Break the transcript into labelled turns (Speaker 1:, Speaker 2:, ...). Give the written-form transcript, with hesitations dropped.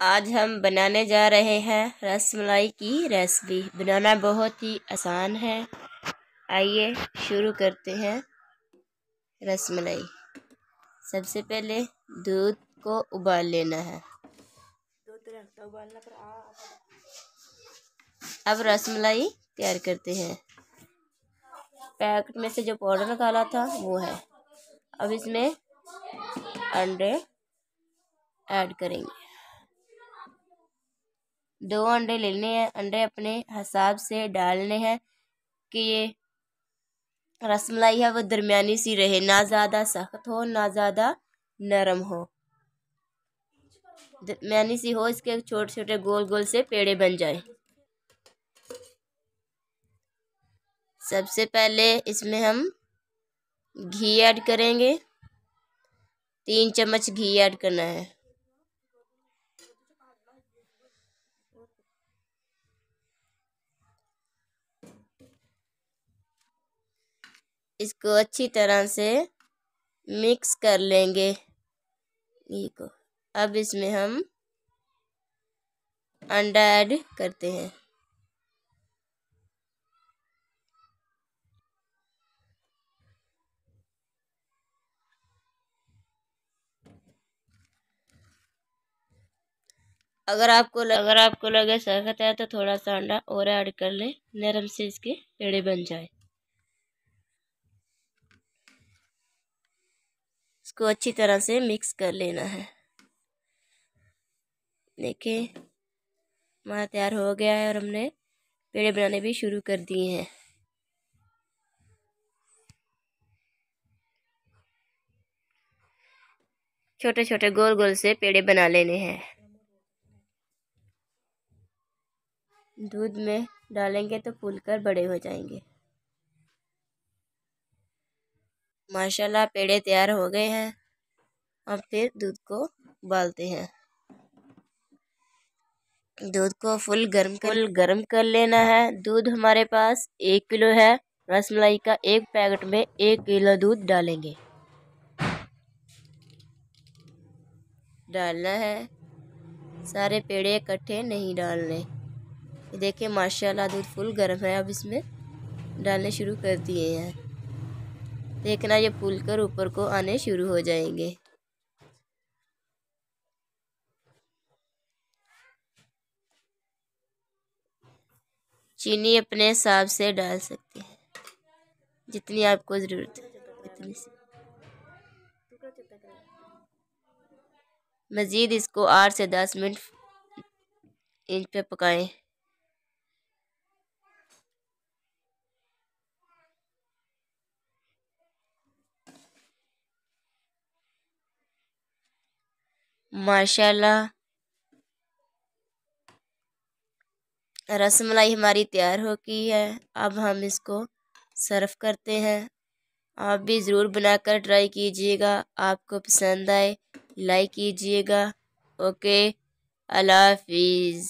Speaker 1: आज हम बनाने जा रहे हैं रसमलाई की रेसिपी। बनाना बहुत ही आसान है। आइए शुरू करते हैं। रसमलाई सबसे पहले दूध को उबाल लेना है। अब रसमलाई तैयार करते हैं। पैकेट में से जो पाउडर निकाला था वो है। अब इसमें अंडे ऐड करेंगे। 2 अंडे लेने हैं। अंडे अपने हिसाब से डालने हैं कि ये रसमलाई है वो दरमियानी सी रहे, ना ज़्यादा सख्त हो ना ज़्यादा नरम हो, दरमियानी सी हो। इसके छोटे छोटे गोल गोल से पेड़े बन जाए। सबसे पहले इसमें हम घी ऐड करेंगे। 3 चम्मच घी ऐड करना है। इसको अच्छी तरह से मिक्स कर लेंगे घी को। अब इसमें हम अंडा ऐड करते हैं। अगर आपको लगे सख्त है तो थोड़ा सा अंडा और ऐड कर लें, नरम से इसके पेड़े बन जाए। इसको अच्छी तरह से मिक्स कर लेना है। देखिए हमारा तैयार हो गया है और हमने पेड़े बनाने भी शुरू कर दिए हैं। छोटे छोटे गोल गोल से पेड़े बना लेने हैं। दूध में डालेंगे तो फूलकर बड़े हो जाएंगे। माशाल्लाह पेड़े तैयार हो गए हैं। अब फिर दूध को उबालते हैं। दूध को फुल गर्म कर लेना है। दूध हमारे पास 1 किलो है। रसमलाई का एक पैकेट में 1 किलो दूध डालेंगे। डालना है, सारे पेड़े इकट्ठे नहीं डालने। देखिए माशाल्लाह दूध फुल गर्म है। अब इसमें डालने शुरू कर दिए हैं। देखना ये फूलकर ऊपर को आने शुरू हो जाएंगे। चीनी अपने हिसाब से डाल सकते हैं, जितनी आपको ज़रूरत है इतनी से। मज़ीद इसको 8 से 10 मिनट इंच पे पकाएं। माशाल्लाह रसमलाई हमारी तैयार हो गई है। अब हम इसको सर्व करते हैं। आप भी ज़रूर बनाकर ट्राई कीजिएगा। आपको पसंद आए लाइक कीजिएगा। ओके, अल्लाह हाफिज़।